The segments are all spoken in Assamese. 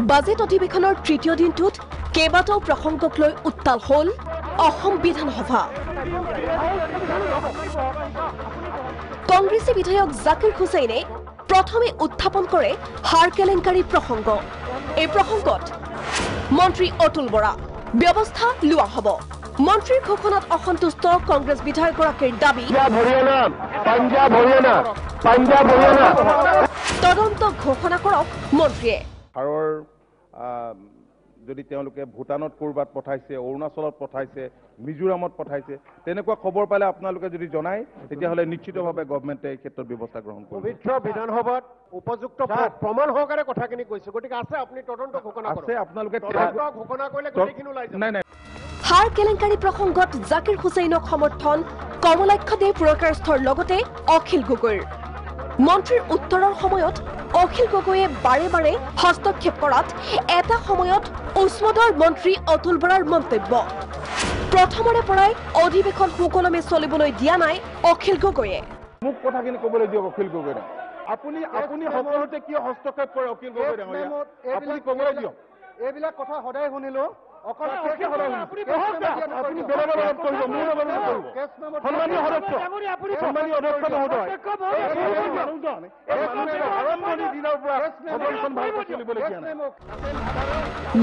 বাজেট অধিৱেশনৰ তৃতীয় দিনটোত কেইবাটাও প্ৰসংগক লৈ উত্তাল হ'ল অসম বিধানসভা। কংগ্ৰেছী বিধায়ক জাকিৰ হুছেইনে প্ৰথমে উত্থাপন কৰে হাৰ কেলেংকাৰী প্ৰসংগ। এই প্ৰসংগত মন্ত্ৰী অতুল বৰা ব্যৱস্থা লোৱা হ'ব। মন্ত্ৰীৰ ঘোষণাত অসন্তুষ্ট কংগ্ৰেছ বিধায়কগৰাকীৰ দাবী তদন্ত ঘোষণা কৰক মন্ত্ৰীয়ে। হাৰৰ যদি তেওঁলোকে ভূটানত কৰবাত পঠাইছে, অৰুণাচলত পঠাইছে, মিজোৰামত পঠাইছে, তেনেকুৱা খবৰ পালে আপোনালোকে যদি জনায় তেতিয়াহ'লে নিশ্চিতভাৱে গভৰ্ণমেণ্টে এই ক্ষেত্ৰত ব্যৱস্থা গ্ৰহণ কৰিব। পবিত্ৰ বিধানসভাত উপযুক্ত প্ৰমাণ সহকাৰে কথাখিনি কৈছে, গতিকে আছে আপুনি তদন্ত ঘোষণা কৰক। আছে আপোনালোকে ঘোষণা কৰিলে গোটেইখিনি ওলাই যাব। নাই হাৰ কেলেংকাৰী প্ৰসংগত জাকিৰ হুছেইনক সমৰ্থন কমলাক্ষ দে পুৰস্কাৰস্থৰ লগতে অখিল গগৈৰ। মন্ত্ৰীৰ উত্তৰৰ সময়ত অখিল গগৈয়ে বাৰে বাৰে হস্তক্ষেপ কৰাত এটা সময়ত উষ্মদৰ মন্ত্ৰী অতুল বৰাৰ মন্তব্য। প্ৰথমৰে পৰাই অধিৱেশন সুকলমে চলিবলৈ দিয়া নাই অখিল গগৈয়ে। মোক কথাখিনি ক'বলৈ দিয়ক অখিল গগৈ। আপুনি সকলোতে কিয় হস্তক্ষেপ কৰে অখিল গগৈ ডাঙৰীয়া? আপুনি ক'বলৈ দিয়ক। এইবিলাক কথা সদায় শুনিলো। অকল আপুনি বেলেগৰ লগত কৰিব, মোৰ লগত কৰিব। সন্মানীয় সদস্য মহোদয়,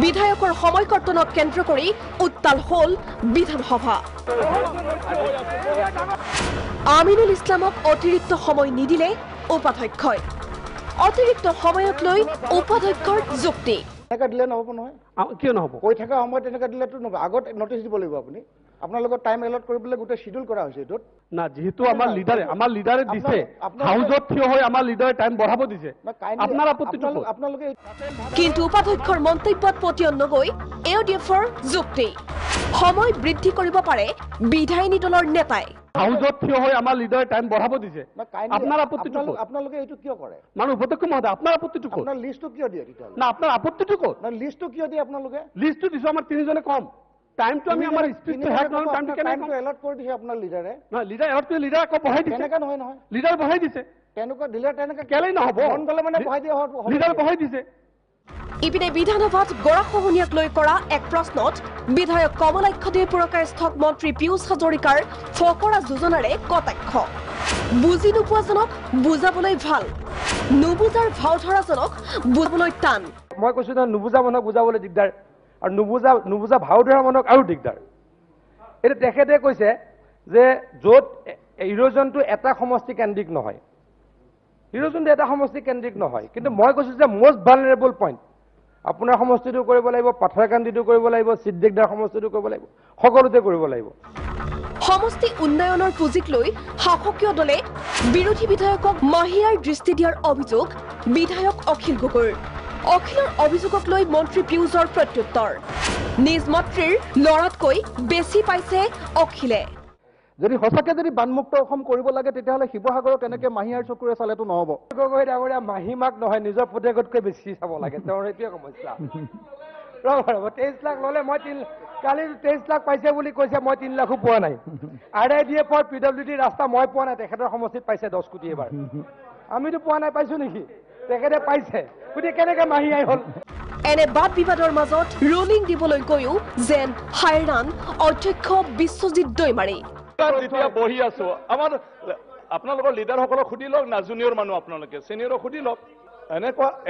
বিধায়কৰ সময় কৰ্তনক কেন্দ্ৰ কৰি উত্তাল হ'ল বিধানসভা। আমিনুল ইছলামক অতিৰিক্ত সময় নিদিলে উপাধ্যক্ষই। অতিৰিক্ত সময়ক লৈ উপাধ্যক্ষৰ যুক্তি। এনেকৈ দিলে নহ'ব নহয়। কিয় নহ'ব? কৈ থকা সময়ত তেনেকৈ দিলেতো নহ'ব। আগত নটিচ দিব লাগিব আপুনি। আপোনালোকৰ টাইম এলট কৰিবলৈ গোটেই শিডিউল কৰা হৈছে এইটোত। না, যিহেতু আমাৰ লিডাৰে দিছে, হাউজত থিয় হৈ আমাৰ লিডাৰে টাইম বঢ়াব দিছে। আপোনাৰ আপত্তিটো আপোনালোকে কিন্তু উপাধ্যক্ষৰ মন্তব্যত পতিয়ন নগৈ এওডিএফৰ যুক্তি। সময় বৃদ্ধি কৰিব পাৰে বিধায়িনী দলৰ নেতাই। হাউজত থিয় হৈ আমাৰ লিডাৰে টাইম বঢ়াব দিছে। আপোনাৰ আপত্তিটো আপোনালোকে এইটো কিয় কৰে? মানুহ উপত্যক্ষ মহোদয়, আপোনাৰ আপত্তিটো ক'ত? আপোনাৰ লিষ্টটো কিয় দিয়ে তেতিয়াহ'লে? না, আপোনাৰ আপত্তিটো ক'ত? লিষ্টটো কিয় দিয়ে আপোনালোকে? লিষ্টটো দিছো আমাৰ তিনিজনে কম। টাইমটো আমি আমাৰ স্পীডটো হেক নহয়, টাইমটো কেনেকৈ এলট কৰি দিছে আপোনাৰ লিডাৰে? নহয়, লিডাৰ এলট কৰি লিডাৰ আকৌ বঢ়াই দিছে। তেনেকৈ নহয় নহয়। লিডাৰ বঢ়াই দিছে। তেনেকুৱা দিলে তেনেকৈ কেলেই নহ'ব? মন গ'লে মানে বঢ়াই দিয়া হ'ব। লিডাৰ বঢ়াই দিছে। ইপিনে বিধানসভাত গৰাখহনীয়াক লৈ কৰা এক প্ৰশ্নত বিধায়ক কমলাক্ষ দে পুৰস্কাৰস্থক মন্ত্ৰী পীয়ুষ হাজৰিকাৰ ফকৰা যোজনাৰে কটাক্ষ। বুজি নোপোৱাজনক বুজাবলৈ ভাল, নুবুজাৰ ভাও ধৰাজনক বুজাবলৈ টান। মই কৈছো নহয়, নুবুজা মানুহক বুজাবলৈ দিগদাৰ, আৰু নুবুজা ভাও ধৰা মানুহক আৰু দিগদাৰ। এতিয়া তেখেতে কৈছে যে য'ত ইৰোজনটো এটা সমষ্টি কেন্দ্ৰিক নহয়, ইৰোজনটো এটা সমষ্টি কেন্দ্ৰিক নহয়, কিন্তু মই কৈছো যে মষ্ট ভালনাৰেবল পইণ্ট আপোনাৰ সমষ্টিটো কৰিব লাগিব, পাথাৰকান্দিটো কৰিব লাগিব, চিদ্দিকদাৰ সমষ্টিটো কৰিব লাগিব, সকলোতে কৰিব লাগিব। সমষ্টি উন্নয়নৰ পুঁজিক লৈ শাসকীয় দলে বিৰোধী বিধায়কক মাহিয়াৰ দৃষ্টি দিয়াৰ অভিযোগ বিধায়ক অখিল গগৈৰ। অখিলৰ অভিযোগক লৈ মন্ত্ৰী পীয়ুষৰ প্ৰত্যুত্তৰ। নিজ মাতৃৰ ল'ৰাতকৈ বেছি পাইছে অখিলে। যদি সঁচাকৈ যদি বানমুক্ত অসম কৰিব লাগে তেতিয়াহ'লে শিৱসাগৰক তেনেকৈ মাহিয়াৰ চকুৰে চালেতো নহ'ব। গগৈ ডাঙৰীয়া মাহীমাক নহয়, নিজৰ পুতেকতকৈ বেছি চাব লাগে, তেওঁৰ এইটোৱে সমস্যা। ৰ'ব 23 লাখ ল'লে, মই কালি 23 লাখ পাইছে বুলি কৈছে, মই 3 লাখো পোৱা নাই। RIDF PWD ৰাস্তা মই পোৱা নাই, তেখেতৰ সমষ্টিত পাইছে 10 কোটি এবাৰ। আমিতো পোৱা নাই, পাইছো নেকি? তেখেতে পাইছে, গতিকে কেনেকৈ মাহীয়াই হ'ল? এনে বাদ বিবাদৰ মাজত ৰুলিং দিবলৈ গৈও যেন হাইৰাণ অধ্যক্ষ বিশ্বজিৎ দৈমাৰী। যেতিয়া বহি আছো, আপোনালোকৰ লিডাৰসকলক সুধি লওক না, জুনিয়ৰ মানুহ আপোনালোকে চিনিয়ৰক সুধি লওক।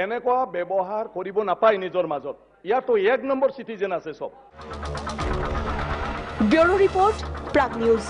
এনেকুৱা ব্যৱহাৰ কৰিব নাপায় নিজৰ মাজত। ইয়াতো 1 নম্বৰ চিটিজেন আছে চব। Bureau report, Prag news.